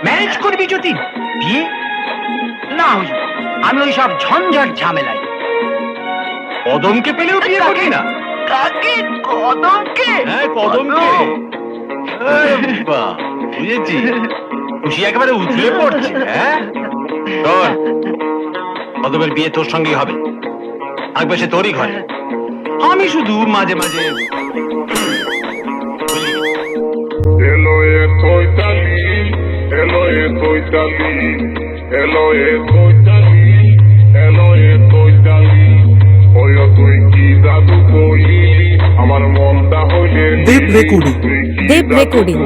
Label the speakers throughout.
Speaker 1: Marriage করবি যদি বিয়ে না হই, আমি ওই সব ঝঞ্ঝাট ঝামেলাই।
Speaker 2: কদমকে পেলেও বিয়ে করবি না?
Speaker 1: কাকে? কদমকে?
Speaker 2: হ্যাঁ, কদমকে। বুঝেছি, খুশি একেবারে উঠলে পড়ছে। হ্যাঁ, শোন, কদমের বিয়ে তোর সঙ্গেই হবে, থাকবে সে তোরই ঘরে। আমি শুধু মাঝে মাঝে
Speaker 3: Hello, soy Tali. Hello, soy Tali. Hello, soy Tali. Hello, soy Tali. Oyo তুই কি জাদু করলি আমার মনটা হইলে
Speaker 4: দেব রেকর্ডিং, দেব রেকর্ডিং,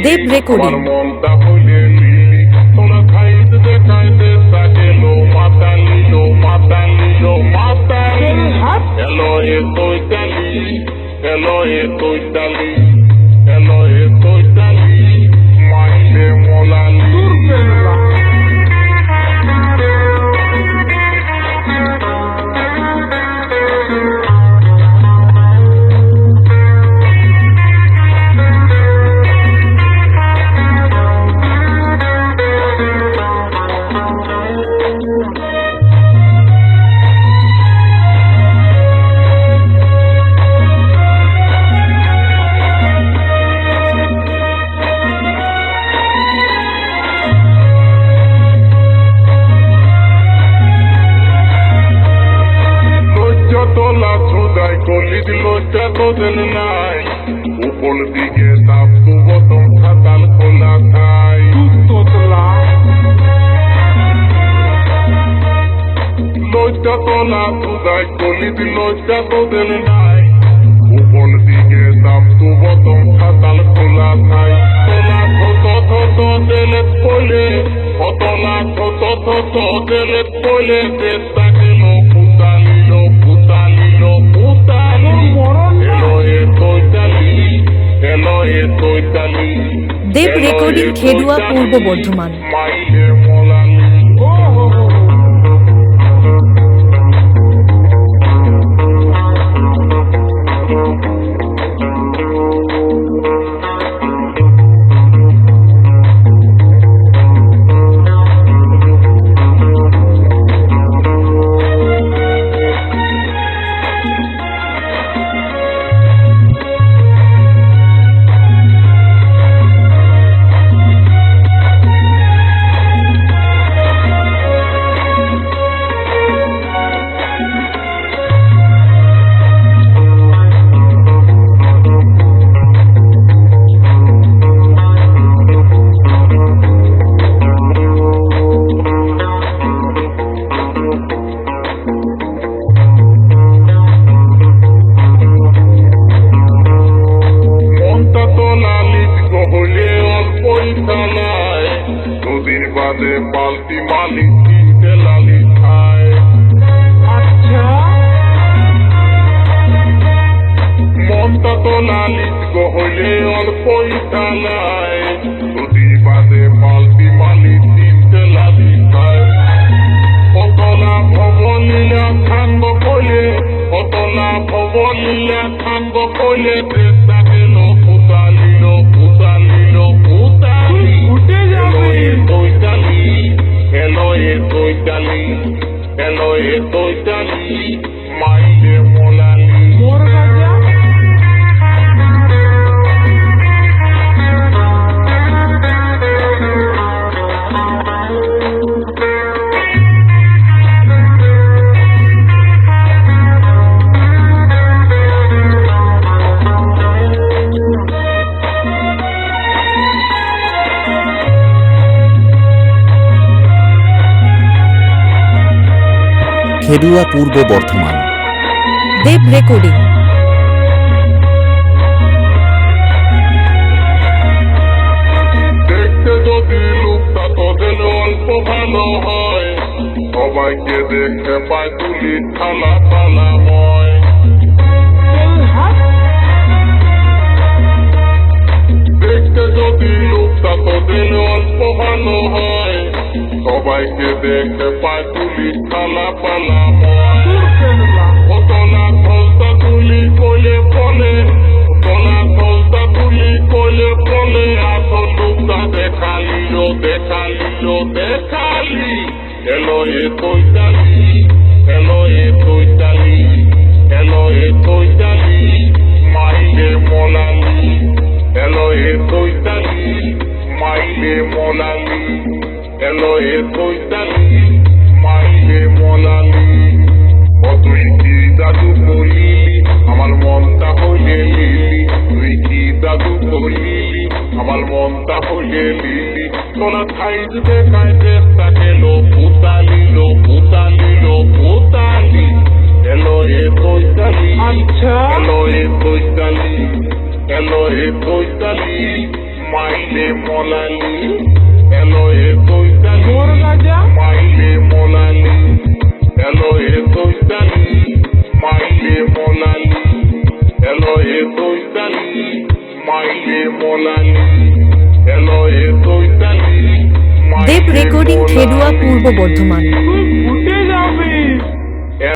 Speaker 4: দেব রেকর্ডিং।
Speaker 3: আমার মনটা হইলে লিলি তোরা খাইতে দেখাইতে সাকেলো মাতালিলো মাতালিলো মাতালি। Hello, soy Tali. Hello, soy Tali. Hello, soy Tali. Maile molali. তোলা ছোদাই কলি দিল তোদের নাই উপর দিকে তাপ তু বতম খাতাল খোলা খাই তোতলা লজ্জা তোলা ছোদাই কলি দিল তোদের নাই উপর দিকে তাপ তু বতম খাতাল খোলা খাই তোলা থত থত দেলে কইলে তোলা থত থত দেলে কইলে চেষ্টা গেল পুতালিলো পুতালিলো পুতালি। Hello, soy Tali. Hello, soy Tali.
Speaker 4: দেব রেকর্ডিং, খেডুয়া, পূর্ব বর্ধমান।
Speaker 3: মাইলে মোলালি। নদীর বাদে পাল্টি মালি তিনটে লালি খায়। আচ্ছা মনটা তো লালিত হইলে অল্পই খানায় নদীর বাদে পাল্টি মালি তিনটে লালি খায়। কতলা ভবলীলা খাঙ্গ কইলে কতলা ভবলীলা খাঙ্গ কইলে চেষ্টা গেল পুতালিল পুতালিল পুতালি। Hello, soy Tali. Hello, soy Tali. Maile molali.
Speaker 4: খেডুয়া, পূর্ব বর্ধমান। দেব রেকর্ডিং।
Speaker 3: দেখতে যদি লোকটা তোদের অল্প ভালো হয় সবাইকে দেখতে পায় তুলি থালা থালাময়। দেখতে যদি লোকটা তোদের অল্প ভালো হয় সবাইকে দেখতে পায় তুলি থালা পালাময়। ঘটনা খোলতা তুলি কইলে বলে ঘটনা খোলতা তুলি কইলে বলে আসল লোকটা দেখালিল দেখালি এলো এ তৈতালি এলো এ তৈতালি এলো এ তৈতালি মাইলে মোলালি এলো এ তৈতালি মাইলে মোলালি এলো এ তৈতালি মাইলে মোলালি তুই কি দাদু বলিলি আমার মনটা হইলে লিলি তুই কি দাদু বলিলি আমার মনটা হইলে লিলি তোরা খাইজ দেখাইতে তাকে লো পুতালি এলো এ তৈতালি আচ্ছা এলো এ তৈতালি এলো এ তৈতালি মাইলে মোলালি এলো এ তৈতালি মাইলে মোলালি এলো এ তৈতালি মাইলে মোলালি এলো এ তৈতালি মাইলে মোলালি এলো এ তৈতালি
Speaker 4: দেব রেকর্ডিং খেডুয়া পূর্ব বর্ধমান।